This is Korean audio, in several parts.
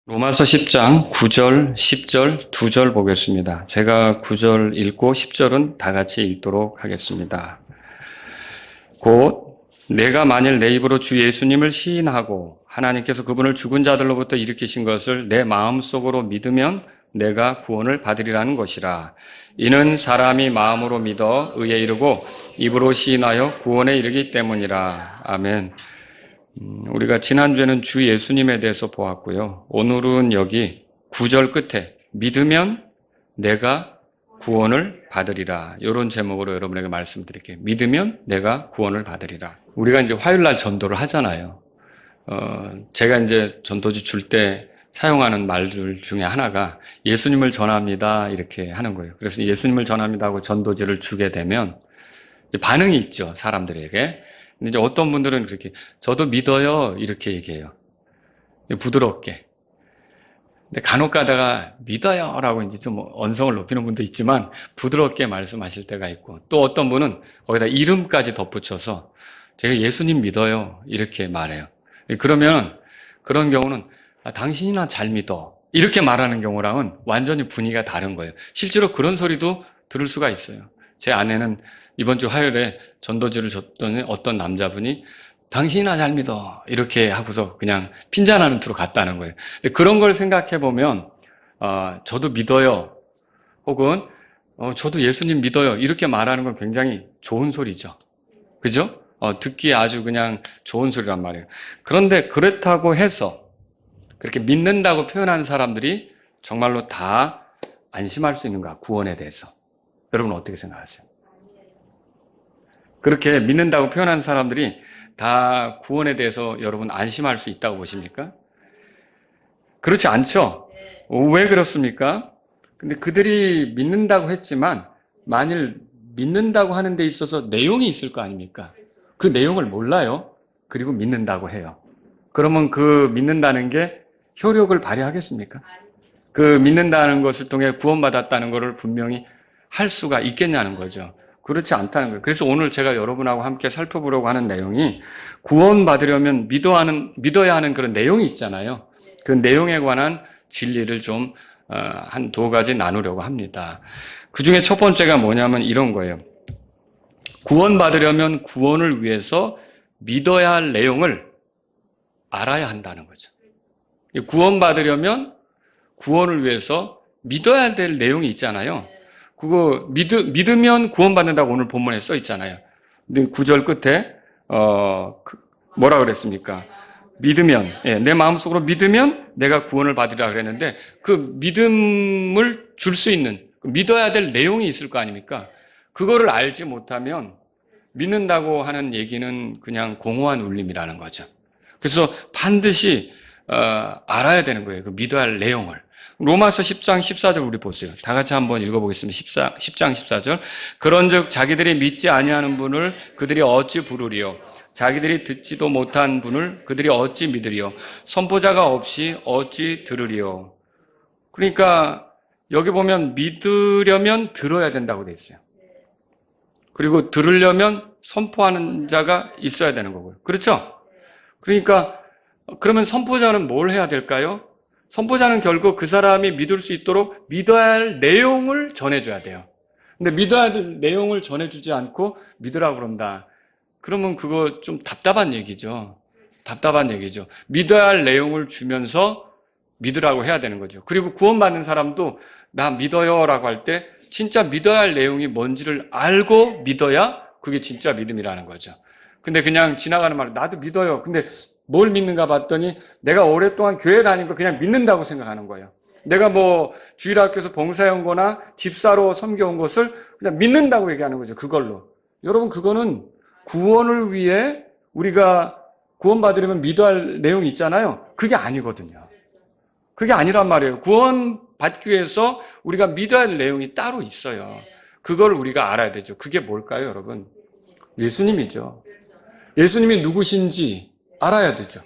로마서 10장 9절, 10절, 2절 보겠습니다. 제가 9절 읽고 10절은 다 같이 읽도록 하겠습니다. 곧 내가 만일 내 입으로 주 예수님을 시인하고 하나님께서 그분을 죽은 자들로부터 일으키신 것을 내 마음속으로 믿으면 내가 구원을 받으리라는 것이라. 이는 사람이 마음으로 믿어 의에 이르고 입으로 시인하여 구원에 이르기 때문이라. 아멘. 우리가 지난주에는 주 예수님에 대해서 보았고요. 오늘은 여기 9절 끝에 믿으면 내가 구원을 받으리라. 이런 제목으로 여러분에게 말씀드릴게요. 믿으면 내가 구원을 받으리라. 우리가 이제 화요일날 전도를 하잖아요. 제가 이제 전도지 줄 때 사용하는 말들 중에 하나가 예수님을 전합니다. 이렇게 하는 거예요. 그래서 예수님을 전합니다 하고 전도지를 주게 되면 반응이 있죠. 사람들에게. 근데 이제 어떤 분들은 그렇게 저도 믿어요 이렇게 얘기해요. 부드럽게. 근데 간혹 가다가 믿어요라고 이제 좀 언성을 높이는 분도 있지만 부드럽게 말씀하실 때가 있고, 또 어떤 분은 거기다 이름까지 덧붙여서 제가 예수님 믿어요 이렇게 말해요. 그러면 그런 경우는 당신이나 잘 믿어 이렇게 말하는 경우랑은 완전히 분위기가 다른 거예요. 실제로 그런 소리도 들을 수가 있어요. 제 아내는 이번 주 화요일에 전도지를 줬더니 어떤 남자분이 당신이나 잘 믿어 이렇게 하고서 그냥 핀잔하는 투로 갔다는 거예요. 근데 그런 걸 생각해 보면 저도 믿어요 혹은 저도 예수님 믿어요 이렇게 말하는 건 굉장히 좋은 소리죠. 그죠? 듣기에 아주 그냥 좋은 소리란 말이에요. 그런데 그렇다고 해서 그렇게 믿는다고 표현하는 사람들이 정말로 다 안심할 수 있는가? 구원에 대해서. 여러분 어떻게 생각하세요? 그렇게 믿는다고 표현하는 사람들이 다 구원에 대해서 여러분 안심할 수 있다고 보십니까? 그렇지 않죠? 왜 그렇습니까? 근데 그들이 믿는다고 했지만 만일 믿는다고 하는 데 있어서 내용이 있을 거 아닙니까? 그 내용을 몰라요. 그리고 믿는다고 해요. 그러면 그 믿는다는 게 효력을 발휘하겠습니까? 그 믿는다는 것을 통해 구원받았다는 것을 분명히 할 수가 있겠냐는 거죠. 그렇지 않다는 거예요. 그래서 오늘 제가 여러분하고 함께 살펴보려고 하는 내용이 구원받으려면 믿어야 하는 그런 내용이 있잖아요. 그 내용에 관한 진리를 좀 한 두 가지 나누려고 합니다. 그 중에 첫 번째가 뭐냐면 이런 거예요. 구원받으려면 구원을 위해서 믿어야 할 내용을 알아야 한다는 거죠. 구원받으려면 구원을 위해서 믿어야 될 내용이 있잖아요. 그거 믿으면 구원받는다고 오늘 본문에 써 있잖아요. 근데 9절 끝에 뭐라 그랬습니까? 믿으면, 내 마음속으로 믿으면 내가 구원을 받으리라 그랬는데 그 믿음을 줄 수 있는 믿어야 될 내용이 있을 거 아닙니까? 그거를 알지 못하면 믿는다고 하는 얘기는 그냥 공허한 울림이라는 거죠. 그래서 반드시 알아야 되는 거예요. 그 믿어야 할 내용을. 로마서 10장 14절 우리 보세요. 다 같이 한번 읽어보겠습니다. 10장 14절. 그런즉 자기들이 믿지 아니하는 분을 그들이 어찌 부르리요? 자기들이 듣지도 못한 분을 그들이 어찌 믿으리요? 선포자가 없이 어찌 들으리요? 그러니까 여기 보면 믿으려면 들어야 된다고 돼 있어요. 그리고 들으려면 선포하는 자가 있어야 되는 거고요. 그렇죠? 그러니까 그러면 선포자는 뭘 해야 될까요? 선포자는 결국 그 사람이 믿을 수 있도록 믿어야 할 내용을 전해줘야 돼요. 근데 믿어야 할 내용을 전해주지 않고 믿으라고 그런다. 그러면 그거 좀 답답한 얘기죠. 답답한 얘기죠. 믿어야 할 내용을 주면서 믿으라고 해야 되는 거죠. 그리고 구원받는 사람도 나 믿어요라고 할 때 진짜 믿어야 할 내용이 뭔지를 알고 믿어야 그게 진짜 믿음이라는 거죠. 근데 그냥 지나가는 말 나도 믿어요. 근데 뭘 믿는가 봤더니 내가 오랫동안 교회 다닌 거 그냥 믿는다고 생각하는 거예요. 내가 뭐 주일학교에서 봉사해온 거나 집사로 섬겨온 것을 그냥 믿는다고 얘기하는 거죠. 그걸로. 여러분 그거는 구원을 위해 우리가 구원받으려면 믿어야 할 내용이 있잖아요. 그게 아니거든요. 그게 아니란 말이에요. 구원받기 위해서 우리가 믿어야 할 내용이 따로 있어요. 그걸 우리가 알아야 되죠. 그게 뭘까요, 여러분? 예수님이죠. 예수님이 누구신지 알아야 되죠.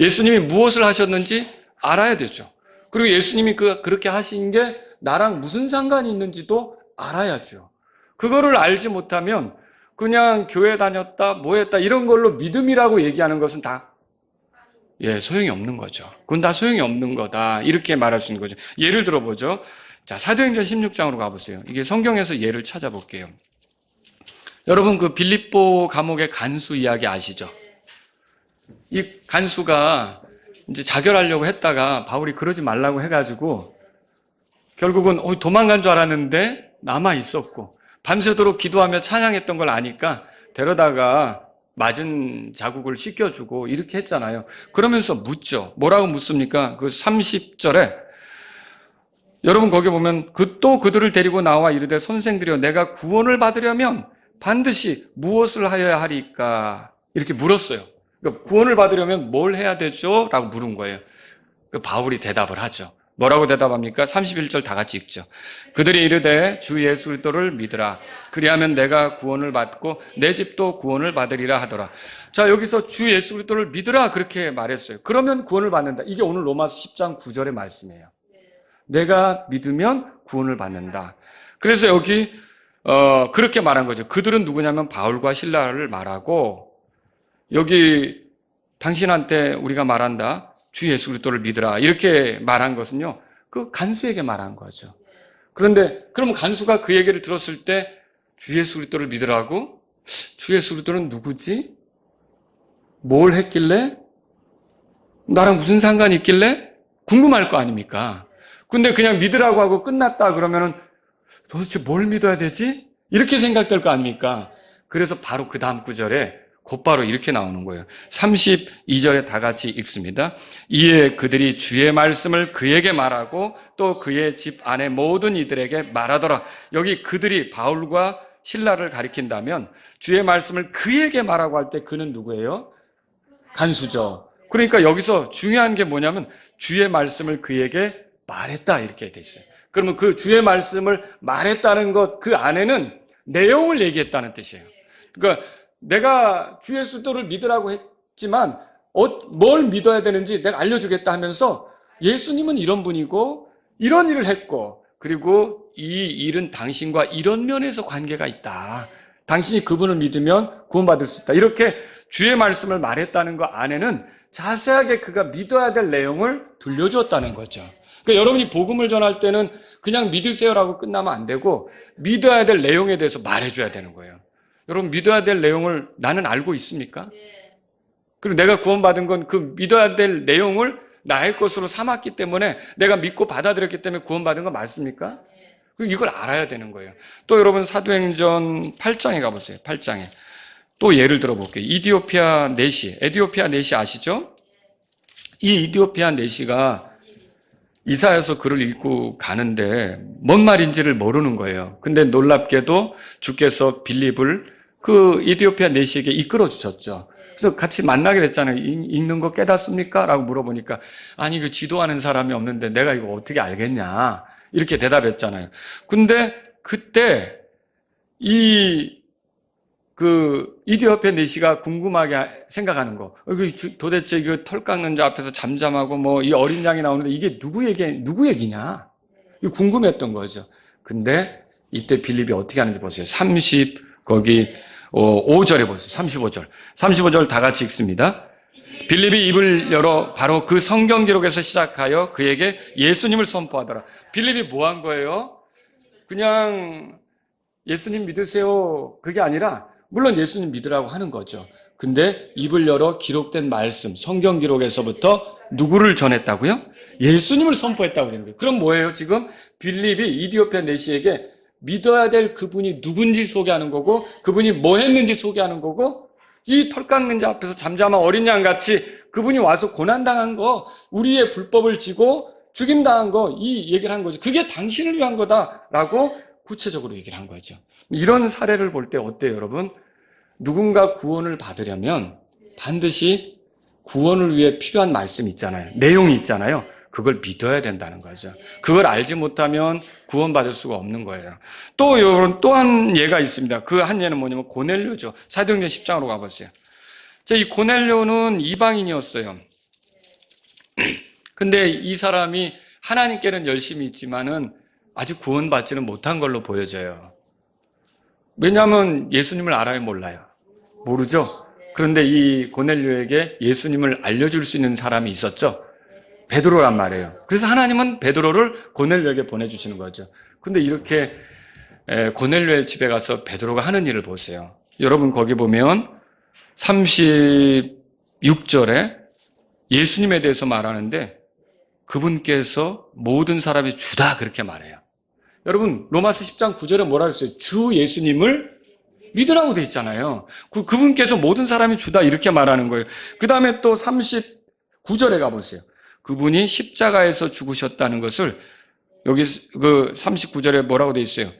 예수님이 무엇을 하셨는지 알아야 되죠. 그리고 예수님이 그렇게 하신 게 나랑 무슨 상관이 있는지도 알아야죠. 그거를 알지 못하면 그냥 교회 다녔다, 뭐 했다 이런 걸로 믿음이라고 얘기하는 것은 다 소용이 없는 거죠. 그건 다 소용이 없는 거다. 이렇게 말할 수 있는 거죠. 예를 들어보죠. 자, 사도행전 16장으로 가보세요. 이게 성경에서 예를 찾아볼게요. 여러분 그 빌립보 감옥의 간수 이야기 아시죠? 이 간수가 이제 자결하려고 했다가 바울이 그러지 말라고 해가지고 결국은 도망간 줄 알았는데 남아 있었고 밤새도록 기도하며 찬양했던 걸 아니까 데려다가 맞은 자국을 씻겨주고 이렇게 했잖아요. 그러면서 묻죠. 뭐라고 묻습니까? 그 30절에 여러분 거기 보면 또 그들을 데리고 나와 이르되 선생들이여 내가 구원을 받으려면 반드시 무엇을 하여야 하리까? 이렇게 물었어요. 그러니까 구원을 받으려면 뭘 해야 되죠? 라고 물은 거예요. 바울이 대답을 하죠. 뭐라고 대답합니까? 31절 다 같이 읽죠. 그들이 이르되 주 예수 그리스도를 믿으라. 그리하면 내가 구원을 받고 내 집도 구원을 받으리라 하더라. 자, 여기서 주 예수 그리스도를 믿으라 그렇게 말했어요. 그러면 구원을 받는다. 이게 오늘 로마서 10장 9절의 말씀이에요. 내가 믿으면 구원을 받는다. 그래서 여기 그렇게 말한 거죠. 그들은 누구냐면 바울과 실라를 말하고 여기 당신한테 우리가 말한다. 주 예수 그리스도를 믿으라. 이렇게 말한 것은요. 그 간수에게 말한 거죠. 그런데 그러면 간수가 그 얘기를 들었을 때 주 예수 그리스도를 믿으라고? 주 예수 그리스도는 누구지? 뭘 했길래? 나랑 무슨 상관이 있길래? 궁금할 거 아닙니까? 근데 그냥 믿으라고 하고 끝났다 그러면은 도대체 뭘 믿어야 되지? 이렇게 생각될 거 아닙니까? 그래서 바로 그 다음 구절에 곧바로 이렇게 나오는 거예요. 32절에 다 같이 읽습니다. 이에 그들이 주의 말씀을 그에게 말하고 또 그의 집 안에 모든 이들에게 말하더라. 여기 그들이 바울과 실라를 가리킨다면 주의 말씀을 그에게 말하고 할 때 그는 누구예요? 간수죠. 그러니까 여기서 중요한 게 뭐냐면 주의 말씀을 그에게 말했다 이렇게 돼 있어요. 그러면 그 주의 말씀을 말했다는 것 그 안에는 내용을 얘기했다는 뜻이에요. 그러니까 내가 주 예수 그리스도를 믿으라고 했지만 뭘 믿어야 되는지 내가 알려주겠다 하면서 예수님은 이런 분이고 이런 일을 했고 그리고 이 일은 당신과 이런 면에서 관계가 있다. 당신이 그분을 믿으면 구원받을 수 있다. 이렇게 주의 말씀을 말했다는 것 안에는 자세하게 그가 믿어야 될 내용을 들려주었다는 거죠. 그러니까 여러분이 복음을 전할 때는 그냥 믿으세요라고 끝나면 안 되고 믿어야 될 내용에 대해서 말해줘야 되는 거예요. 여러분 믿어야 될 내용을 나는 알고 있습니까? 그리고 내가 구원받은 건 그 믿어야 될 내용을 나의 것으로 삼았기 때문에 내가 믿고 받아들였기 때문에 구원받은 건 맞습니까? 이걸 알아야 되는 거예요. 또 여러분 사도행전 8장에 가보세요. 8장에. 또 예를 들어볼게요. 이디오피아 내시 아시죠? 이 이디오피아 내시가 이사야서 글을 읽고 가는데 뭔 말인지를 모르는 거예요. 근데 놀랍게도 주께서 빌립을 그 이디오피아 내시에게 이끌어 주셨죠. 그래서 같이 만나게 됐잖아요. 읽는 거 깨닫습니까? 라고 물어보니까 아니 그 지도하는 사람이 없는데 내가 이거 어떻게 알겠냐 이렇게 대답했잖아요. 근데 그때 이디오피아 내시가 궁금하게 생각하는 거 도대체 이거 털 깎는 자 앞에서 잠잠하고 뭐 이 어린 양이 나오는데 이게 누구 얘기냐 이거 궁금했던 거죠. 근데 이때 빌립이 어떻게 하는지 보세요. 5절에 보세요. 35절 다 같이 읽습니다. 빌립이 입을 열어 바로 그 성경 기록에서 시작하여 그에게 예수님을 선포하더라. 빌립이 뭐 한 거예요? 그냥 예수님 믿으세요 그게 아니라 물론 예수님 믿으라고 하는 거죠. 근데 입을 열어 기록된 말씀 성경 기록에서부터 누구를 전했다고요? 예수님을 선포했다고 되는 거예요. 그럼 뭐예요? 지금 빌립이 이디오피아 내시에게 믿어야 될 그분이 누군지 소개하는 거고 그분이 뭐 했는지 소개하는 거고 이 털 깎는 자 앞에서 잠잠한 어린 양같이 그분이 와서 고난당한 거 우리의 불법을 지고 죽임당한 거 이 얘기를 한 거죠. 그게 당신을 위한 거다라고 구체적으로 얘기를 한 거죠. 이런 사례를 볼 때 어때요 여러분? 누군가 구원을 받으려면 반드시 구원을 위해 필요한 말씀이 있잖아요. 내용이 있잖아요. 그걸 믿어야 된다는 거죠. 그걸 알지 못하면 구원받을 수가 없는 거예요. 또 여러분 또 한 예가 있습니다. 그 한 예는 뭐냐면 고넬료죠. 사도행전 10장으로 가보세요. 이 고넬료는 이방인이었어요. 근데 이 사람이 하나님께는 열심히 있지만은 아직 구원받지는 못한 걸로 보여져요. 왜냐하면 예수님을 알아요, 몰라요? 모르죠? 그런데 이 고넬료에게 예수님을 알려줄 수 있는 사람이 있었죠. 베드로란 말이에요. 그래서 하나님은 베드로를 고넬료에게 보내주시는 거죠. 근데 이렇게 고넬료의 집에 가서 베드로가 하는 일을 보세요. 여러분 거기 보면 36절에 예수님에 대해서 말하는데 그분께서 모든 사람이 주다 그렇게 말해요. 여러분 로마서 10장 9절에 뭐라 그랬어요? 주 예수님을 믿으라고 돼 있잖아요. 그분께서 모든 사람이 주다 이렇게 말하는 거예요. 그 다음에 또 39절에 가보세요. 그분이 십자가에서 죽으셨다는 것을 여기 그 39절에 뭐라고 돼 있어요?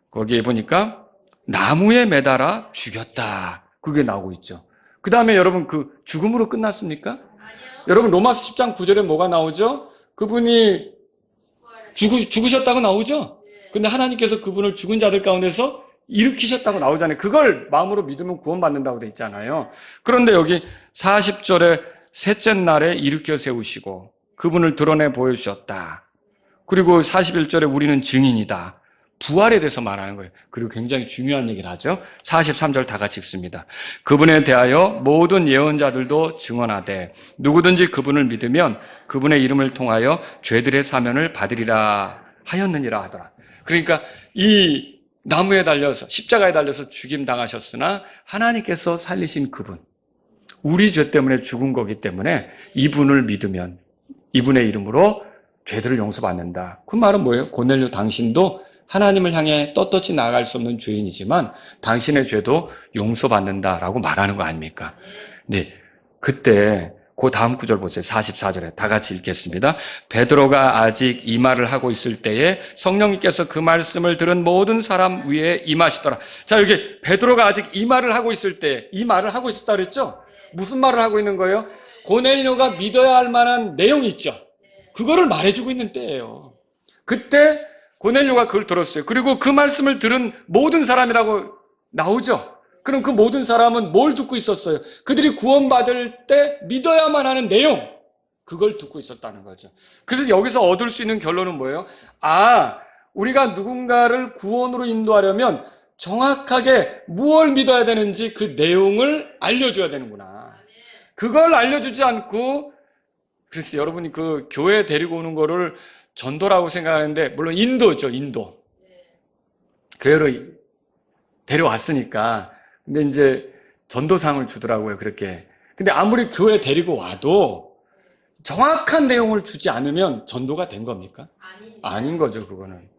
거기에 보니까 나무에 매달아 죽였다. 그게 나오고 있죠. 그 다음에 여러분 그 죽음으로 끝났습니까? 여러분 로마서 10장 9절에 뭐가 나오죠? 그분이 죽으셨다고 나오죠? 근데 하나님께서 그분을 죽은 자들 가운데서 일으키셨다고 나오잖아요. 그걸 마음으로 믿으면 구원받는다고 돼 있잖아요. 그런데 여기 40절에 셋째 날에 일으켜 세우시고 그분을 드러내 보여주셨다. 그리고 41절에 우리는 증인이다. 부활에 대해서 말하는 거예요. 그리고 굉장히 중요한 얘기를 하죠. 43절 다 같이 읽습니다. 그분에 대하여 모든 예언자들도 증언하되 누구든지 그분을 믿으면 그분의 이름을 통하여 죄들의 사면을 받으리라 하였느니라 하더라. 그러니까 이 나무에 달려서 십자가에 달려서 죽임 당하셨으나 하나님께서 살리신 그분, 우리 죄 때문에 죽은 거기 때문에 이분을 믿으면 이분의 이름으로 죄들을 용서받는다. 그 말은 뭐예요? 고넬료 당신도 하나님을 향해 떳떳이 나아갈 수 없는 죄인이지만 당신의 죄도 용서받는다라고 말하는 거 아닙니까? 네, 그때 그 다음 구절 보세요. 44절에 다 같이 읽겠습니다. 베드로가 아직 이 말을 하고 있을 때에 성령님께서 그 말씀을 들은 모든 사람 위에 임하시더라. 자, 여기 베드로가 아직 이 말을 하고 있을 때 이 말을 하고 있었다 그랬죠? 무슨 말을 하고 있는 거예요? 고넬료가 믿어야 할 만한 내용이 있죠. 그거를 말해주고 있는 때예요. 그때 고넬료가 그걸 들었어요. 그리고 그 말씀을 들은 모든 사람이라고 나오죠. 그럼 그 모든 사람은 뭘 듣고 있었어요? 그들이 구원받을 때 믿어야만 하는 내용, 그걸 듣고 있었다는 거죠. 그래서 여기서 얻을 수 있는 결론은 뭐예요? 우리가 누군가를 구원으로 인도하려면 정확하게 무엇을 믿어야 되는지 그 내용을 알려줘야 되는구나. 그걸 알려주지 않고, 그래서 여러분이 그 교회 데리고 오는 거를 전도라고 생각하는데, 물론 인도죠, 인도. 교회로 데려왔으니까. 근데 이제 전도상을 주더라고요, 그렇게. 근데 아무리 교회 데리고 와도 정확한 내용을 주지 않으면 전도가 된 겁니까? 아닌 거죠, 그거는.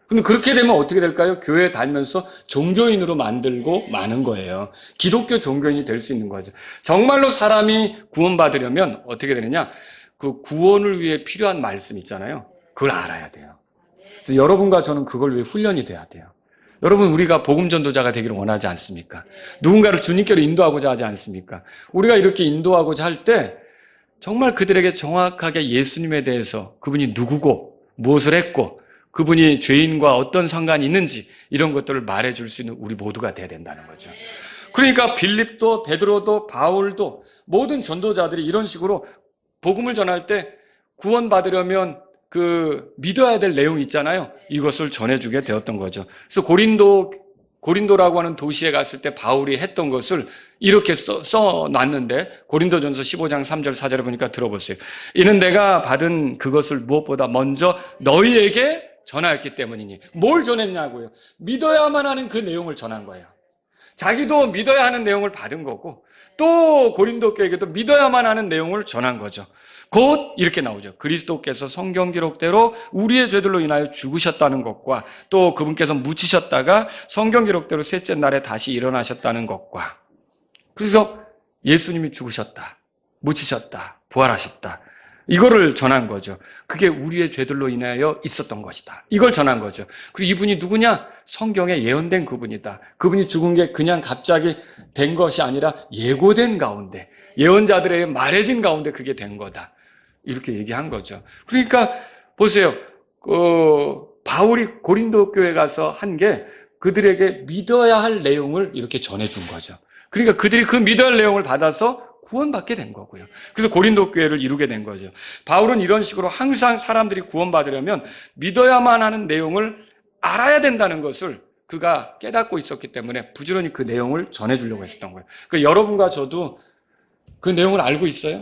근데 그렇게 되면 어떻게 될까요? 교회 다니면서 종교인으로 만들고 마는 거예요. 기독교 종교인이 될 수 있는 거죠. 정말로 사람이 구원받으려면 어떻게 되느냐? 그 구원을 위해 필요한 말씀 있잖아요. 그걸 알아야 돼요. 그래서 여러분과 저는 그걸 위해 훈련이 돼야 돼요. 여러분, 우리가 복음 전도자가 되기를 원하지 않습니까? 누군가를 주님께로 인도하고자 하지 않습니까? 우리가 이렇게 인도하고자 할 때 정말 그들에게 정확하게 예수님에 대해서 그분이 누구고 무엇을 했고 그분이 죄인과 어떤 상관이 있는지 이런 것들을 말해줄 수 있는 우리 모두가 돼야 된다는 거죠. 그러니까 빌립도 베드로도 바울도 모든 전도자들이 이런 식으로 복음을 전할 때 구원받으려면 그 믿어야 될 내용이 있잖아요. 이것을 전해주게 되었던 거죠. 그래서 고린도라고 하는 도시에 갔을 때 바울이 했던 것을 이렇게 써놨는데 고린도전서 15장 3절 4절에 보니까 들어보세요. 이는 내가 받은 그것을 무엇보다 먼저 너희에게 전하였기 때문이니. 뭘 전했냐고요? 믿어야만 하는 그 내용을 전한 거예요. 자기도 믿어야 하는 내용을 받은 거고 또 고린도 교회에게도 믿어야만 하는 내용을 전한 거죠. 곧 이렇게 나오죠. 그리스도께서 성경 기록대로 우리의 죄들로 인하여 죽으셨다는 것과 또 그분께서 묻히셨다가 성경 기록대로 셋째 날에 다시 일어나셨다는 것과 그래서 예수님이 죽으셨다, 묻히셨다, 부활하셨다. 이거를 전한 거죠. 그게 우리의 죄들로 인하여 있었던 것이다. 이걸 전한 거죠. 그리고 이분이 누구냐? 성경에 예언된 그분이다. 그분이 죽은 게 그냥 갑자기 된 것이 아니라 예고된 가운데, 예언자들에게 말해진 가운데 그게 된 거다. 이렇게 얘기한 거죠. 그러니까 보세요. 바울이 고린도 교회 가서 한 게 그들에게 믿어야 할 내용을 이렇게 전해준 거죠. 그러니까 그들이 그 믿어야 할 내용을 받아서 구원받게 된 거고요. 그래서 고린도 교회를 이루게 된 거죠. 바울은 이런 식으로 항상 사람들이 구원받으려면 믿어야만 하는 내용을 알아야 된다는 것을 그가 깨닫고 있었기 때문에 부지런히 그 내용을 전해주려고 했었던 거예요. 여러분과 저도 그 내용을 알고 있어요?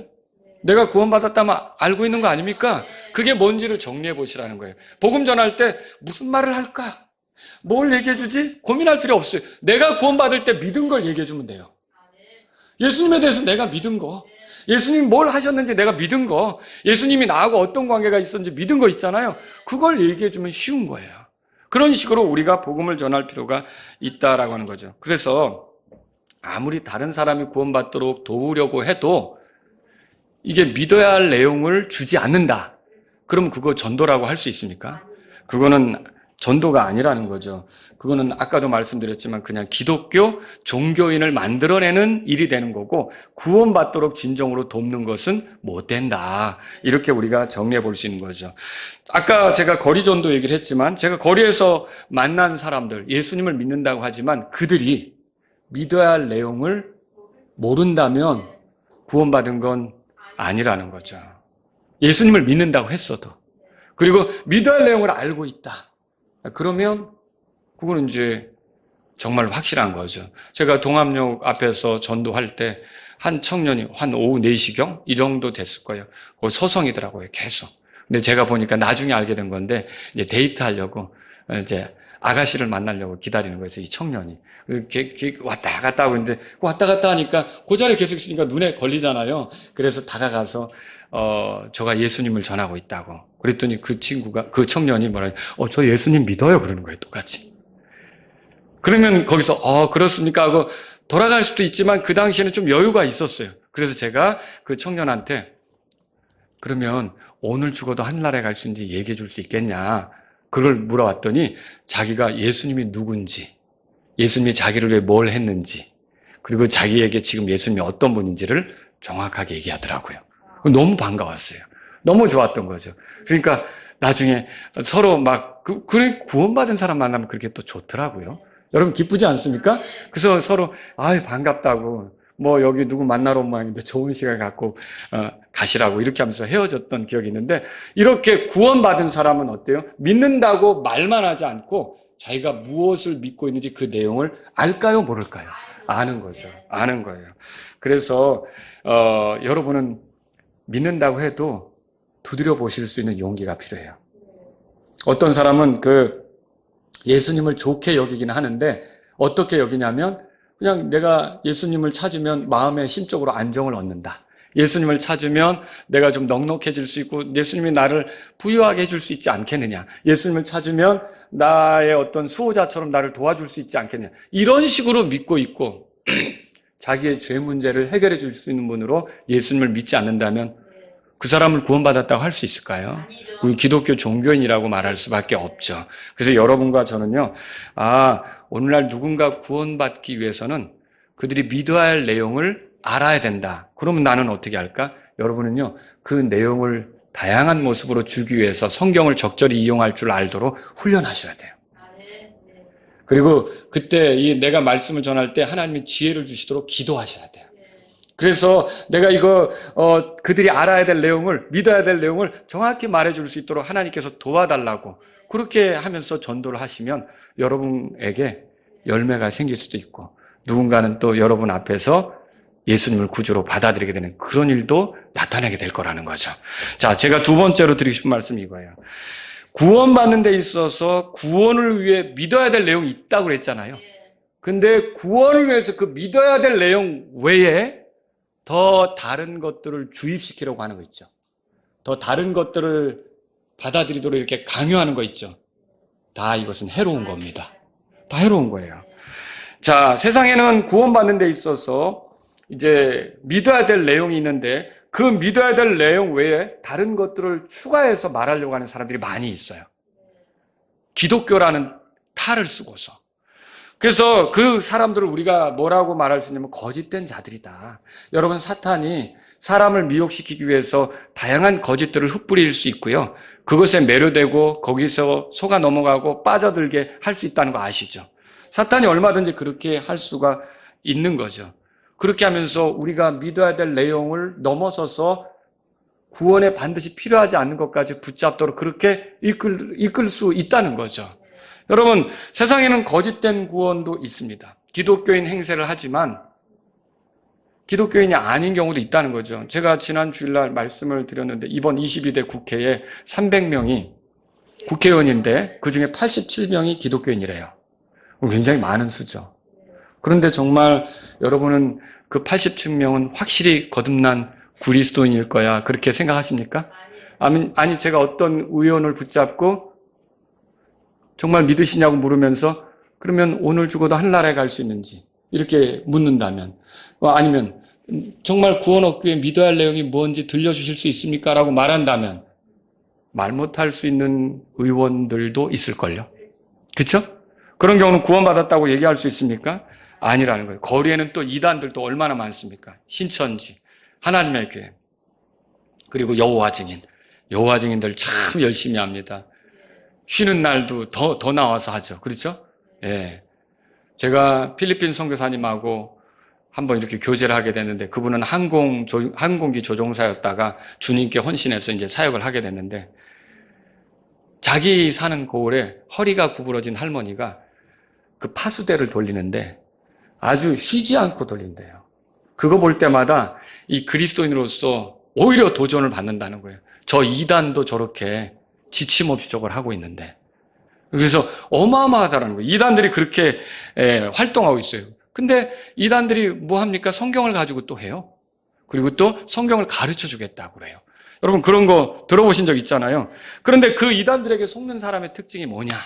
내가 구원받았다면 알고 있는 거 아닙니까? 그게 뭔지를 정리해 보시라는 거예요. 복음 전할 때 무슨 말을 할까? 뭘 얘기해 주지? 고민할 필요 없어요. 내가 구원받을 때 믿은 걸 얘기해 주면 돼요. 예수님에 대해서 내가 믿은 거, 예수님이 뭘 하셨는지 내가 믿은 거, 예수님이 나하고 어떤 관계가 있었는지 믿은 거 있잖아요. 그걸 얘기해 주면 쉬운 거예요. 그런 식으로 우리가 복음을 전할 필요가 있다라고 하는 거죠. 그래서 아무리 다른 사람이 구원받도록 도우려고 해도 이게 믿어야 할 내용을 주지 않는다. 그럼 그거 전도라고 할 수 있습니까? 그거는 전도가 아니라는 거죠. 그거는 아까도 말씀드렸지만 그냥 기독교 종교인을 만들어내는 일이 되는 거고 구원받도록 진정으로 돕는 것은 못 된다. 이렇게 우리가 정리해 볼 수 있는 거죠. 아까 제가 거리 전도 얘기를 했지만 제가 거리에서 만난 사람들, 예수님을 믿는다고 하지만 그들이 믿어야 할 내용을 모른다면 구원받은 건 아니라는 거죠. 예수님을 믿는다고 했어도. 그리고 믿어야 할 내용을 알고 있다. 그러면 그거는 이제 정말 확실한 거죠. 제가 동암역 앞에서 전도할 때 한 청년이 한 오후 4시경 이 정도 됐을 거예요. 그 서성이더라고요, 계속. 근데 제가 보니까 나중에 알게 된 건데 이제 데이트하려고 이제 아가씨를 만나려고 기다리는 거였어요, 이 청년이. 왔다 갔다 하고 있는데 왔다 갔다 하니까 그 자리에 계속 있으니까 눈에 걸리잖아요. 그래서 다가가서 저가 예수님을 전하고 있다고. 그랬더니 그 청년이 뭐라 저 예수님 믿어요. 그러는 거예요, 똑같이. 그러면 거기서 그렇습니까? 하고 돌아갈 수도 있지만 그 당시에는 좀 여유가 있었어요. 그래서 제가 그 청년한테 그러면 오늘 죽어도 하늘나라에 갈 수 있는지 얘기해 줄 수 있겠냐? 그걸 물어봤더니 자기가 예수님이 누군지, 예수님이 자기를 위해 뭘 했는지, 그리고 자기에게 지금 예수님이 어떤 분인지를 정확하게 얘기하더라고요. 너무 반가웠어요. 너무 좋았던 거죠. 그러니까 나중에 서로 그래 구원받은 사람 만나면 그렇게 또 좋더라고요. 여러분 기쁘지 않습니까? 그래서 서로 반갑다고 여기 누구 만나러 온 모양인데 좋은 시간 갖고 가시라고 이렇게 하면서 헤어졌던 기억이 있는데 이렇게 구원받은 사람은 어때요? 믿는다고 말만 하지 않고 자기가 무엇을 믿고 있는지 그 내용을 알까요? 모를까요? 아는 거죠. 아는 거예요. 그래서 여러분은 믿는다고 해도 두드려 보실 수 있는 용기가 필요해요. 어떤 사람은 예수님을 좋게 여기긴 하는데 어떻게 여기냐면 그냥 내가 예수님을 찾으면 마음의 심적으로 안정을 얻는다. 예수님을 찾으면 내가 좀 넉넉해질 수 있고 예수님이 나를 부유하게 해줄 수 있지 않겠느냐. 예수님을 찾으면 나의 어떤 수호자처럼 나를 도와줄 수 있지 않겠느냐. 이런 식으로 믿고 있고 자기의 죄 문제를 해결해 줄 수 있는 분으로 예수님을 믿지 않는다면 그 사람을 구원받았다고 할 수 있을까요? 우리 기독교 종교인이라고 말할 수밖에 없죠. 그래서 여러분과 저는요, 오늘날 누군가 구원받기 위해서는 그들이 믿어야 할 내용을 알아야 된다. 그러면 나는 어떻게 할까? 여러분은요, 그 내용을 다양한 모습으로 주기 위해서 성경을 적절히 이용할 줄 알도록 훈련하셔야 돼요. 그리고 그때 내가 말씀을 전할 때 하나님이 지혜를 주시도록 기도하셔야 돼요. 그래서 내가 그들이 알아야 될 내용을, 믿어야 될 내용을 정확히 말해줄 수 있도록 하나님께서 도와달라고 그렇게 하면서 전도를 하시면 여러분에게 열매가 생길 수도 있고 누군가는 또 여러분 앞에서 예수님을 구주로 받아들이게 되는 그런 일도 나타나게 될 거라는 거죠. 자, 제가 두 번째로 드리고 싶은 말씀이 이거예요. 구원받는 데 있어서 구원을 위해 믿어야 될 내용이 있다고 그랬잖아요. 근데 구원을 위해서 그 믿어야 될 내용 외에 더 다른 것들을 주입시키려고 하는 거 있죠. 더 다른 것들을 받아들이도록 이렇게 강요하는 거 있죠. 다 이것은 해로운 겁니다. 다 해로운 거예요. 자, 세상에는 구원받는 데 있어서 이제 믿어야 될 내용이 있는데 그 믿어야 될 내용 외에 다른 것들을 추가해서 말하려고 하는 사람들이 많이 있어요. 기독교라는 탈을 쓰고서. 그래서 그 사람들을 우리가 뭐라고 말할 수 있냐면 거짓된 자들이다. 여러분, 사탄이 사람을 미혹시키기 위해서 다양한 거짓들을 흩뿌릴 수 있고요. 그것에 매료되고 거기서 속아 넘어가고 빠져들게 할 수 있다는 거 아시죠? 사탄이 얼마든지 그렇게 할 수가 있는 거죠. 그렇게 하면서 우리가 믿어야 될 내용을 넘어서서 구원에 반드시 필요하지 않는 것까지 붙잡도록 그렇게 이끌 수 있다는 거죠. 여러분, 세상에는 거짓된 구원도 있습니다. 기독교인 행세를 하지만 기독교인이 아닌 경우도 있다는 거죠. 제가 지난 주일날 말씀을 드렸는데 이번 22대 국회에 300명이 국회의원인데 그중에 87명이 기독교인이래요. 굉장히 많은 수죠. 그런데 정말 여러분은 그 87명은 확실히 거듭난 그리스도인일 거야 그렇게 생각하십니까? 아니 제가 어떤 의원을 붙잡고 정말 믿으시냐고 물으면서 그러면 오늘 죽어도 하늘나라에 갈 수 있는지 이렇게 묻는다면 아니면 정말 구원 얻기 위해 믿어야 할 내용이 뭔지 들려주실 수 있습니까? 라고 말한다면 말 못할 수 있는 의원들도 있을걸요. 그렇죠? 그런 경우는 구원받았다고 얘기할 수 있습니까? 아니라는 거예요. 거리에는 또 이단들도 얼마나 많습니까? 신천지, 하나님의 교회, 그리고 여호와 증인. 여호와 증인들 참 열심히 합니다. 쉬는 날도 더 나와서 하죠. 그렇죠? 예. 제가 필리핀 선교사님하고 한번 이렇게 교제를 하게 됐는데 그분은 항공기 조종사였다가 주님께 헌신해서 이제 사역을 하게 됐는데 자기 사는 고을에 허리가 구부러진 할머니가 그 파수대를 돌리는데 아주 쉬지 않고 돌린대요. 그거 볼 때마다 이 그리스도인으로서 오히려 도전을 받는다는 거예요. 저 이단도 저렇게 지침 없이 저걸 하고 있는데. 그래서 어마어마하다는 거예요. 이단들이 그렇게 활동하고 있어요. 근데 이단들이 뭐 합니까? 성경을 가지고 또 해요. 그리고 또 성경을 가르쳐 주겠다고 그래요. 여러분 그런 거 들어보신 적 있잖아요. 그런데 그 이단들에게 속는 사람의 특징이 뭐냐?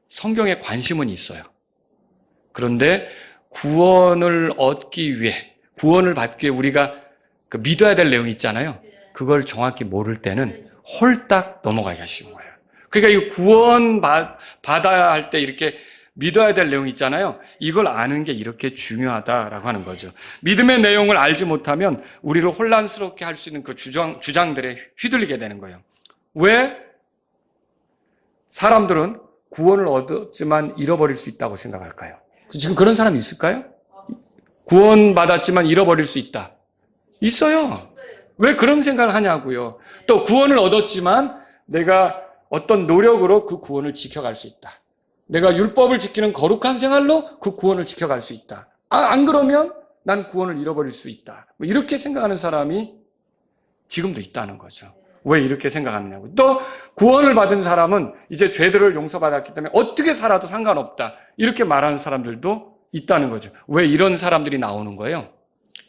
성경에 관심은 있어요. 그런데 구원을 얻기 위해, 구원을 받기 위해 우리가 그 믿어야 될 내용이 있잖아요. 그걸 정확히 모를 때는 홀딱 넘어가기가 쉬운 거예요. 그러니까 이 구원 받아야 할 때 이렇게 믿어야 될 내용이 있잖아요. 이걸 아는 게 이렇게 중요하다라고 하는 거죠. 믿음의 내용을 알지 못하면 우리를 혼란스럽게 할 수 있는 그 주장들에 휘둘리게 되는 거예요. 왜? 사람들은 구원을 얻었지만 잃어버릴 수 있다고 생각할까요? 지금 그런 사람이 있을까요? 구원 받았지만 잃어버릴 수 있다. 있어요. 왜 그런 생각을 하냐고요. 또 구원을 얻었지만 내가 어떤 노력으로 그 구원을 지켜갈 수 있다. 내가 율법을 지키는 거룩한 생활로 그 구원을 지켜갈 수 있다. 안 그러면 난 구원을 잃어버릴 수 있다. 뭐 이렇게 생각하는 사람이 지금도 있다는 거죠. 왜 이렇게 생각하느냐고. 또 구원을 받은 사람은 이제 죄들을 용서받았기 때문에 어떻게 살아도 상관없다. 이렇게 말하는 사람들도 있다는 거죠. 왜 이런 사람들이 나오는 거예요?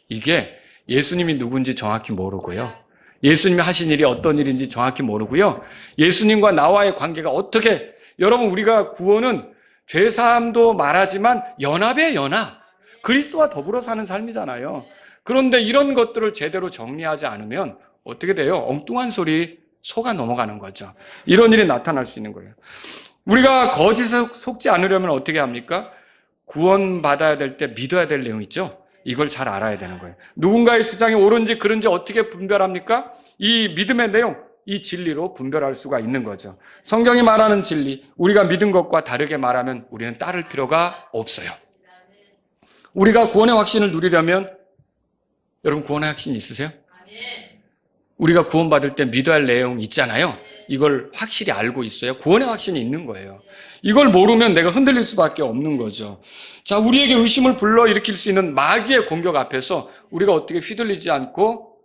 이게 예수님이 누군지 정확히 모르고요. 예수님이 하신 일이 어떤 일인지 정확히 모르고요. 예수님과 나와의 관계가 어떻게, 여러분 우리가 구원은 죄사함도 말하지만 연합의 연합. 그리스도와 더불어 사는 삶이잖아요. 그런데 이런 것들을 제대로 정리하지 않으면 어떻게 돼요? 엉뚱한 소리 속아 넘어가는 거죠. 이런 일이 나타날 수 있는 거예요. 우리가 거짓에 속지 않으려면 어떻게 합니까? 구원받아야 될 때 믿어야 될 내용 있죠? 이걸 잘 알아야 되는 거예요. 누군가의 주장이 옳은지 그른지 어떻게 분별합니까? 이 믿음의 내용, 이 진리로 분별할 수가 있는 거죠. 성경이 말하는 진리, 우리가 믿은 것과 다르게 말하면 우리는 따를 필요가 없어요. 우리가 구원의 확신을 누리려면, 여러분 구원의 확신 있으세요? 우리가 구원받을 때 믿어야 할 내용 있잖아요. 이걸 확실히 알고 있어야 구원의 확신이 있는 거예요. 이걸 모르면 내가 흔들릴 수밖에 없는 거죠. 자, 우리에게 의심을 불러일으킬 수 있는 마귀의 공격 앞에서 우리가 어떻게 휘둘리지 않고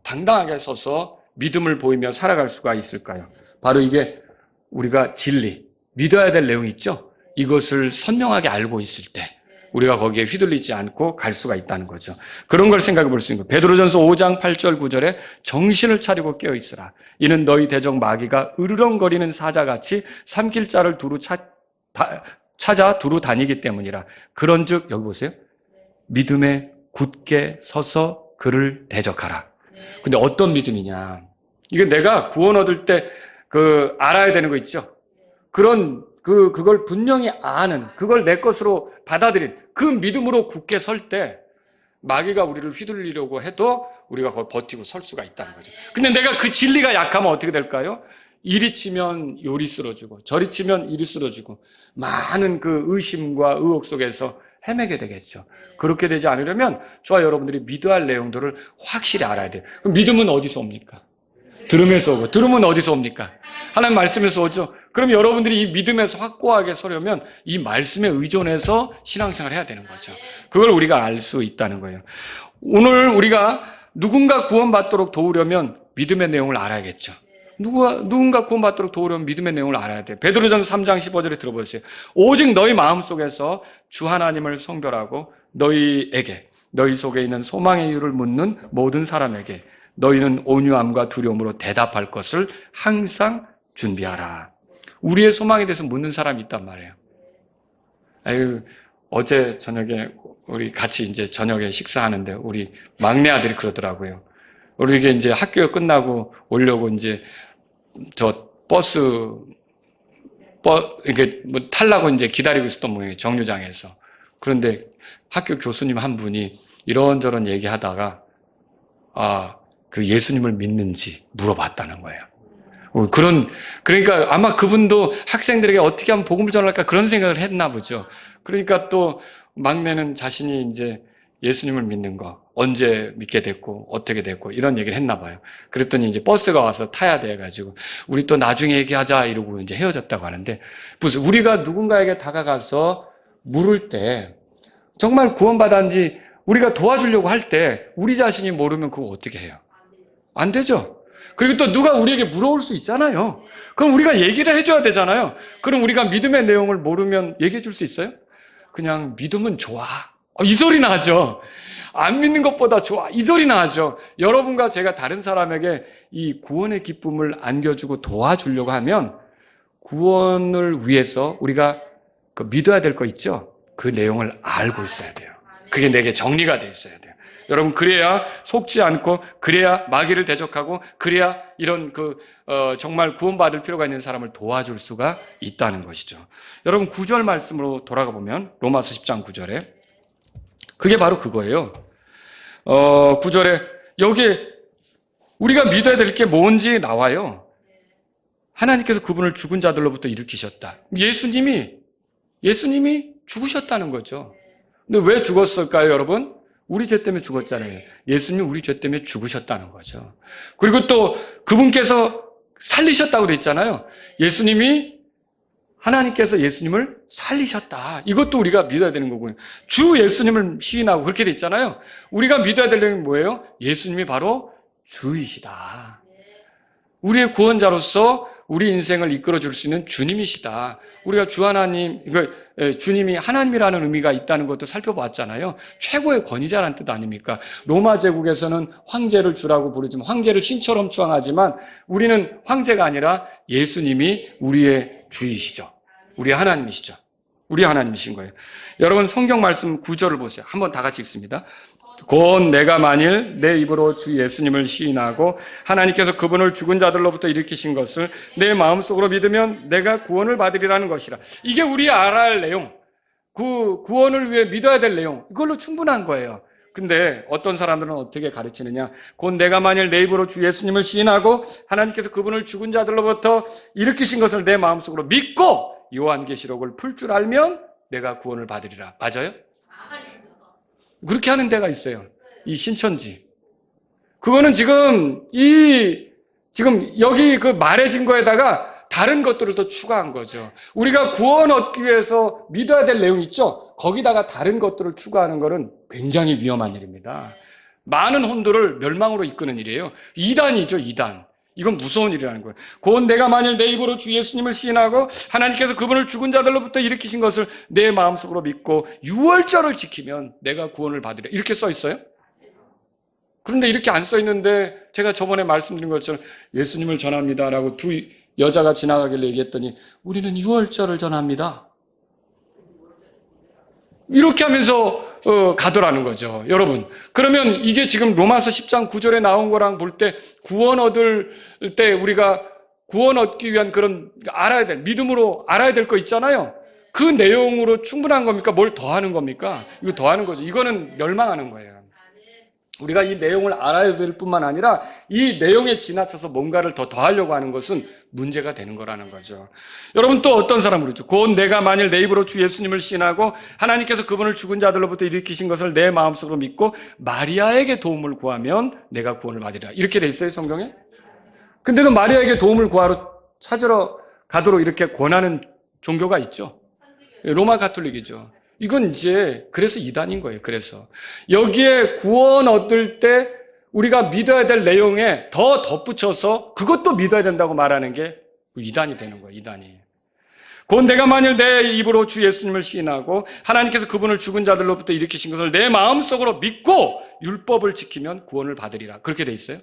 당당하게 서서 믿음을 보이며 살아갈 수가 있을까요? 바로 이게 우리가 진리, 믿어야 될 내용이 있죠? 이것을 선명하게 알고 있을 때 우리가 거기에 휘둘리지 않고 갈 수가 있다는 거죠. 그런 걸 생각해 볼 수 있는 거예요. 베드로전서 5장 8절 9절에 정신을 차리고 깨어있으라. 이는 너희 대적 마귀가 으르렁거리는 사자같이 삼킬 자를 찾아 두루 다니기 때문이라. 그런즉 여기 보세요. 믿음에 굳게 서서 그를 대적하라. 근데 어떤 믿음이냐? 이게 내가 구원 얻을 때 알아야 되는 거 있죠? 그걸 분명히 아는, 그걸 내 것으로 받아들인 그 믿음으로 굳게 설 때 마귀가 우리를 휘둘리려고 해도 우리가 거기 버티고 설 수가 있다는 거죠. 근데 내가 그 진리가 약하면 어떻게 될까요? 이리 치면 요리 쓰러지고 저리 치면 이리 쓰러지고 많은 그 의심과 의혹 속에서 헤매게 되겠죠. 그렇게 되지 않으려면 저와 여러분들이 믿어야 할 내용들을 확실히 알아야 돼요. 그럼 믿음은 어디서 옵니까? 들음에서 오고, 들음은 어디서 옵니까? 하나님 말씀에서 오죠. 그럼 여러분들이 이 믿음에서 확고하게 서려면 이 말씀에 의존해서 신앙생활을 해야 되는 거죠. 그걸 우리가 알 수 있다는 거예요. 오늘 우리가 누군가 구원받도록 도우려면 믿음의 내용을 알아야겠죠. 누군가 구원받도록 도우려면 믿음의 내용을 알아야 돼요. 베드로전 3장 15절에 들어보세요. 오직 너희 마음속에서 주 하나님을 성별하고 너희 속에 있는 소망의 이유를 묻는 모든 사람에게 너희는 온유함과 두려움으로 대답할 것을 항상 준비하라. 우리의 소망에 대해서 묻는 사람이 있단 말이에요. 어제 저녁에 우리 같이 이제 저녁에 식사하는데 우리 막내 아들이 그러더라고요. 우리 이제 학교 끝나고 오려고 이제 저 버스 이렇게 뭐 타려고 이제 기다리고 있었던 모양이에요. 정류장에서. 그런데 학교 교수님 한 분이 이런저런 얘기하다가 그 예수님을 믿는지 물어봤다는 거예요. 그러니까 아마 그분도 학생들에게 어떻게 하면 복음을 전할까 그런 생각을 했나 보죠. 그러니까 또 막내는 자신이 이제 예수님을 믿는 거 언제 믿게 됐고 어떻게 됐고 이런 얘기를 했나 봐요. 그랬더니 이제 버스가 와서 타야 돼가지고 우리 또 나중에 얘기하자 이러고 이제 헤어졌다고 하는데, 무슨 우리가 누군가에게 다가가서 물을 때 정말 구원받았는지 우리가 도와주려고 할 때 우리 자신이 모르면 그거 어떻게 해요? 안 되죠. 그리고 또 누가 우리에게 물어올 수 있잖아요. 그럼 우리가 얘기를 해줘야 되잖아요. 그럼 우리가 믿음의 내용을 모르면 얘기해 줄 수 있어요? 그냥 믿으면 좋아. 이 소리나 하죠. 안 믿는 것보다 좋아. 이 소리나 하죠. 여러분과 제가 다른 사람에게 이 구원의 기쁨을 안겨주고 도와주려고 하면 구원을 위해서 우리가 그 믿어야 될 거 있죠? 그 내용을 알고 있어야 돼요. 그게 내게 정리가 돼 있어야 돼요. 여러분, 그래야 속지 않고, 그래야 마귀를 대적하고, 그래야 이런 정말 구원받을 필요가 있는 사람을 도와줄 수가 있다는 것이죠. 여러분, 9절 말씀으로 돌아가 보면, 로마서 10장 9절에, 그게 바로 그거예요. 9절에, 여기에 우리가 믿어야 될 게 뭔지 나와요. 하나님께서 그분을 죽은 자들로부터 일으키셨다. 예수님이 죽으셨다는 거죠. 근데 왜 죽었을까요, 여러분? 우리 죄 때문에 죽었잖아요. 예수님 우리 죄 때문에 죽으셨다는 거죠. 그리고 또 그분께서 살리셨다고 돼 있잖아요. 하나님께서 예수님을 살리셨다. 이것도 우리가 믿어야 되는 거고요. 주 예수님을 시인하고 그렇게 돼 있잖아요. 우리가 믿어야 될 게 뭐예요? 예수님이 바로 주이시다. 우리의 구원자로서 우리 인생을 이끌어 줄 수 있는 주님이시다. 우리가 주님이 하나님이라는 의미가 있다는 것도 살펴봤잖아요. 최고의 권위자라는 뜻 아닙니까? 로마 제국에서는 황제를 주라고 부르지만 황제를 신처럼 추앙하지만 우리는 황제가 아니라 예수님이 우리의 주이시죠. 우리의 하나님이시죠. 우리 하나님이신 거예요. 여러분, 성경 말씀 9절을 보세요. 한번 다 같이 읽습니다. 곧 내가 만일 내 입으로 주 예수님을 시인하고 하나님께서 그분을 죽은 자들로부터 일으키신 것을 내 마음속으로 믿으면 내가 구원을 받으리라는 것이라. 이게 우리 알아야 할 내용, 구원을 위해 믿어야 될 내용, 이걸로 충분한 거예요. 근데 어떤 사람들은 어떻게 가르치느냐? 곧 내가 만일 내 입으로 주 예수님을 시인하고 하나님께서 그분을 죽은 자들로부터 일으키신 것을 내 마음속으로 믿고 요한계시록을 풀 줄 알면 내가 구원을 받으리라. 맞아요? 그렇게 하는 데가 있어요. 이 신천지. 그거는 지금 여기 그 말해진 거에다가 다른 것들을 더 추가한 거죠. 우리가 구원 얻기 위해서 믿어야 될 내용 있죠? 거기다가 다른 것들을 추가하는 것은 굉장히 위험한 일입니다. 많은 혼들을 멸망으로 이끄는 일이에요. 이단이죠, 이단. 이건 무서운 일이라는 거예요. 곧 내가 만일 내 입으로 주 예수님을 시인하고 하나님께서 그분을 죽은 자들로부터 일으키신 것을 내 마음속으로 믿고 유월절을 지키면 내가 구원을 받으리라. 이렇게 써 있어요? 그런데 이렇게 안 써 있는데 제가 저번에 말씀드린 것처럼 예수님을 전합니다라고 두 여자가 지나가길래 얘기했더니 우리는 유월절을 전합니다. 이렇게 하면서 가더라는 거죠. 여러분, 그러면 이게 지금 로마서 10장 9절에 나온 거랑 볼 때 구원 얻을 때 우리가 구원 얻기 위한 그런 믿음으로 알아야 될 거 있잖아요. 그 내용으로 충분한 겁니까? 뭘 더하는 겁니까? 이거 더하는 거죠. 이거는 멸망하는 거예요. 우리가 이 내용을 알아야 될 뿐만 아니라 이 내용에 지나쳐서 뭔가를 더 더하려고 하는 것은 문제가 되는 거라는 거죠. 여러분, 또 어떤 사람은 그러죠. 곧 내가 만일 내 입으로 주 예수님을 시인하고 하나님께서 그분을 죽은 자들로부터 일으키신 것을 내 마음속으로 믿고 마리아에게 도움을 구하면 내가 구원을 받으리라. 이렇게 돼 있어요, 성경에? 근데도 마리아에게 도움을 찾으러 가도록 이렇게 권하는 종교가 있죠. 로마 가톨릭이죠. 이건 이제 그래서 이단인 거예요. 그래서 여기에 구원 얻을 때 우리가 믿어야 될 내용에 더 덧붙여서 그것도 믿어야 된다고 말하는 게 이단이 되는 거예요. 이단이. 곧 내가 만일 내 입으로 주 예수님을 시인하고 하나님께서 그분을 죽은 자들로부터 일으키신 것을 내 마음속으로 믿고 율법을 지키면 구원을 받으리라. 그렇게 돼 있어요.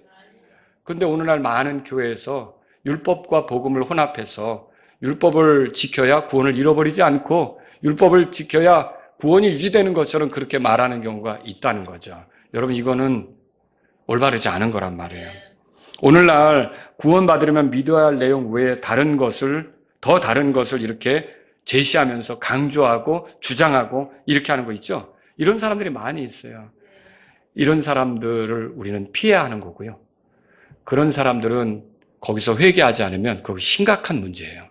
그런데 오늘날 많은 교회에서 율법과 복음을 혼합해서 율법을 지켜야 구원을 잃어버리지 않고 율법을 지켜야 구원이 유지되는 것처럼 그렇게 말하는 경우가 있다는 거죠. 여러분, 이거는 올바르지 않은 거란 말이에요. 오늘날 구원받으려면 믿어야 할 내용 외에 더 다른 것을 이렇게 제시하면서 강조하고 주장하고 이렇게 하는 거 있죠. 이런 사람들이 많이 있어요. 이런 사람들을 우리는 피해야 하는 거고요. 그런 사람들은 거기서 회개하지 않으면 그거 심각한 문제예요.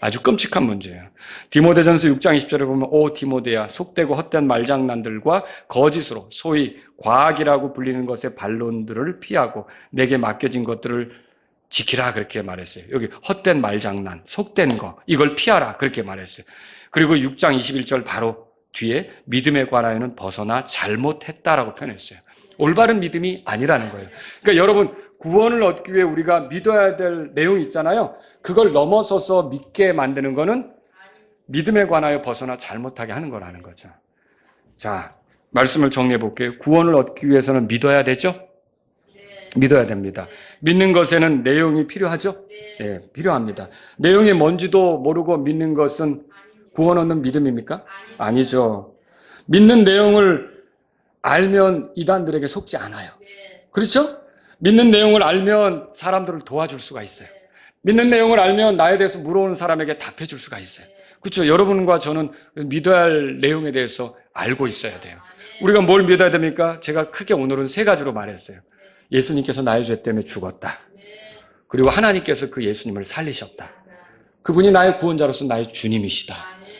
아주 끔찍한 문제예요. 디모데전서 6장 20절에 보면 오 디모데야, 속되고 헛된 말장난들과 거짓으로 소위 과학이라고 불리는 것의 반론들을 피하고 내게 맡겨진 것들을 지키라, 그렇게 말했어요. 여기 헛된 말장난, 속된 거, 이걸 피하라, 그렇게 말했어요. 그리고 6장 21절 바로 뒤에 믿음에 관하여는 벗어나 잘못했다라고 표현했어요. 올바른 믿음이 아니라는 거예요. 그러니까 여러분, 구원을 얻기 위해 우리가 믿어야 될 내용이 있잖아요. 그걸 넘어서서 믿게 만드는 거는 믿음에 관하여 벗어나 잘못하게 하는 거라는 거죠. 자, 말씀을 정리해 볼게요. 구원을 얻기 위해서는 믿어야 되죠? 믿어야 됩니다. 믿는 것에는 내용이 필요하죠? 네, 필요합니다. 내용이 뭔지도 모르고 믿는 것은 구원 얻는 믿음입니까? 아니죠. 믿는 내용을 알면 이단들에게 속지 않아요. 그렇죠? 믿는 내용을 알면 사람들을 도와줄 수가 있어요. 믿는 내용을 알면 나에 대해서 물어오는 사람에게 답해 줄 수가 있어요. 그렇죠? 여러분과 저는 믿어야 할 내용에 대해서 알고 있어야 돼요. 우리가 뭘 믿어야 됩니까? 제가 크게 오늘은 3가지로 말했어요. 예수님께서 나의 죄 때문에 죽었다. 그리고 하나님께서 그 예수님을 살리셨다. 그분이 나의 구원자로서 나의 주님이시다.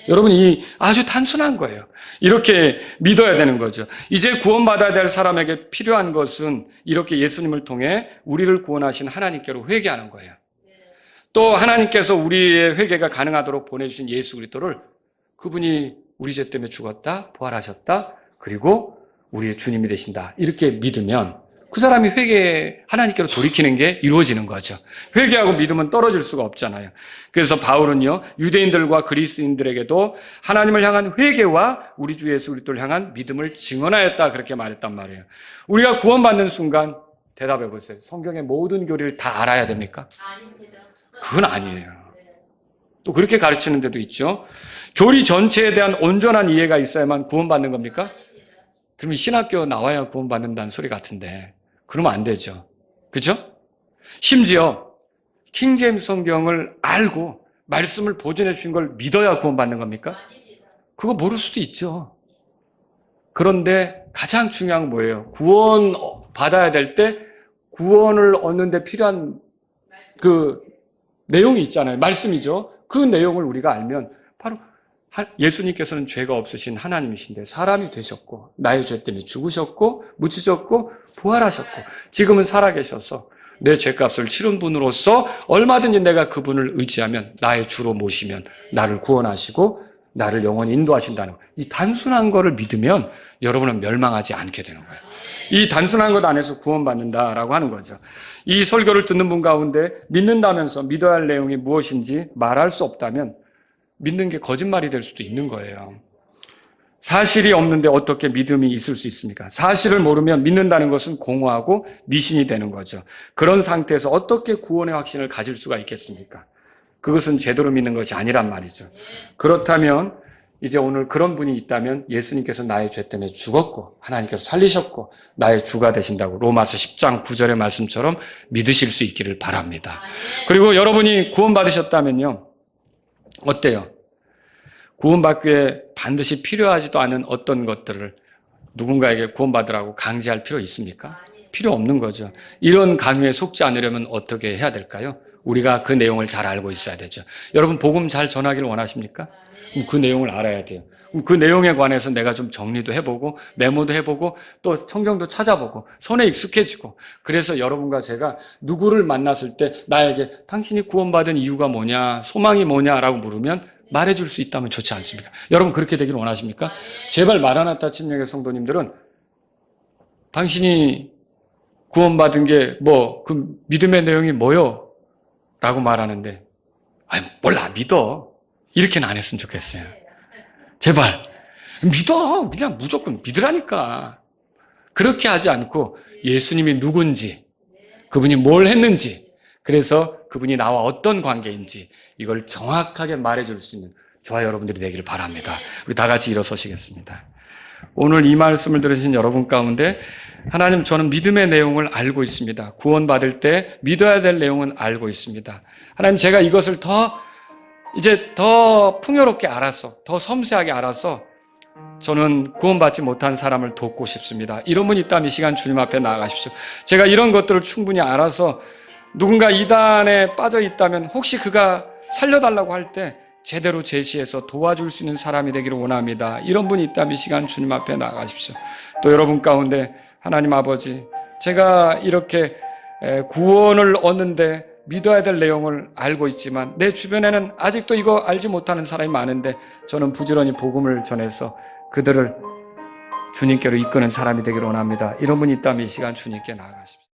여러분, 이 아주 단순한 거예요. 이렇게 믿어야 되는 거죠. 이제 구원받아야 될 사람에게 필요한 것은 이렇게 예수님을 통해 우리를 구원하신 하나님께로 회개하는 거예요. 또 하나님께서 우리의 회개가 가능하도록 보내주신 예수 그리스도를, 그분이 우리 죄 때문에 죽었다, 부활하셨다, 그리고 우리의 주님이 되신다, 이렇게 믿으면 그 사람이 하나님께로 돌이키는 게 이루어지는 거죠. 회개하고 믿음은 떨어질 수가 없잖아요. 그래서 바울은요, 유대인들과 그리스인들에게도 하나님을 향한 회개와 우리 주 예수 그리스도를 향한 믿음을 증언하였다, 그렇게 말했단 말이에요. 우리가 구원받는 순간 대답해 보세요. 성경의 모든 교리를 다 알아야 됩니까? 아닙니다. 그건 아니에요. 또 그렇게 가르치는 데도 있죠. 교리 전체에 대한 온전한 이해가 있어야만 구원받는 겁니까? 그러면 신학교 나와야 구원받는다는 소리 같은데 그러면 안 되죠. 그죠? 심지어 킹제임스 성경을 알고 말씀을 보존해 주신 걸 믿어야 구원받는 겁니까? 그거 모를 수도 있죠. 그런데 가장 중요한 건 뭐예요? 구원 받아야 될 때 구원을 얻는 데 필요한 그 내용이 있잖아요. 말씀이죠. 그 내용을 우리가 알면 바로 예수님께서는 죄가 없으신 하나님이신데 사람이 되셨고 나의 죄 때문에 죽으셨고 묻히셨고 부활하셨고 지금은 살아계셔서 내 죄값을 치른 분으로서 얼마든지 내가 그분을 의지하면 나의 주로 모시면 나를 구원하시고 나를 영원히 인도하신다는 이 단순한 거를 믿으면 여러분은 멸망하지 않게 되는 거예요. 이 단순한 것 안에서 구원받는다라고 하는 거죠. 이 설교를 듣는 분 가운데 믿는다면서 믿어야 할 내용이 무엇인지 말할 수 없다면 믿는 게 거짓말이 될 수도 있는 거예요. 사실이 없는데 어떻게 믿음이 있을 수 있습니까? 사실을 모르면 믿는다는 것은 공허하고 미신이 되는 거죠. 그런 상태에서 어떻게 구원의 확신을 가질 수가 있겠습니까? 그것은 제대로 믿는 것이 아니란 말이죠. 그렇다면 이제 오늘 그런 분이 있다면 예수님께서 나의 죄 때문에 죽었고 하나님께서 살리셨고 나의 주가 되신다고 로마서 10장 9절의 말씀처럼 믿으실 수 있기를 바랍니다. 그리고 여러분이 구원받으셨다면요. 어때요? 구원받기 위해 반드시 필요하지도 않은 어떤 것들을 누군가에게 구원받으라고 강제할 필요 있습니까? 필요 없는 거죠. 이런 강요에 속지 않으려면 어떻게 해야 될까요? 우리가 그 내용을 잘 알고 있어야 되죠. 여러분 복음 잘 전하기를 원하십니까? 그 내용을 알아야 돼요. 그 내용에 관해서 내가 좀 정리도 해보고 메모도 해보고 또 성경도 찾아보고 손에 익숙해지고, 그래서 여러분과 제가 누구를 만났을 때 나에게 당신이 구원받은 이유가 뭐냐, 소망이 뭐냐라고 물으면 말해줄 수 있다면 좋지 않습니까? 여러분 그렇게 되기를 원하십니까? 제발 마라나타 침례교 성도님들은 당신이 구원받은 게 뭐 그 믿음의 내용이 뭐요? 라고 말하는데 아니 몰라 믿어 이렇게는 안 했으면 좋겠어요. 제발 믿어, 그냥 무조건 믿으라니까. 그렇게 하지 않고 예수님이 누군지, 그분이 뭘 했는지, 그래서 그분이 나와 어떤 관계인지 이걸 정확하게 말해줄 수 있는 저와 여러분들이 되기를 바랍니다. 우리 다 같이 일어서시겠습니다. 오늘 이 말씀을 들으신 여러분 가운데 하나님, 저는 믿음의 내용을 알고 있습니다. 구원받을 때 믿어야 될 내용은 알고 있습니다. 하나님, 제가 이것을 더 풍요롭게 알아서, 더 섬세하게 알아서 저는 구원받지 못한 사람을 돕고 싶습니다. 이런 분이 있다면 이 시간 주님 앞에 나아가십시오. 제가 이런 것들을 충분히 알아서 누군가 이단에 빠져 있다면 혹시 그가 살려달라고 할 때 제대로 제시해서 도와줄 수 있는 사람이 되기를 원합니다. 이런 분이 있다면 이 시간 주님 앞에 나아가십시오. 또 여러분 가운데 하나님 아버지, 제가 이렇게 구원을 얻는데 믿어야 될 내용을 알고 있지만 내 주변에는 아직도 이거 알지 못하는 사람이 많은데 저는 부지런히 복음을 전해서 그들을 주님께로 이끄는 사람이 되기를 원합니다. 이런 분이 있다면 이 시간 주님께 나아가십시오.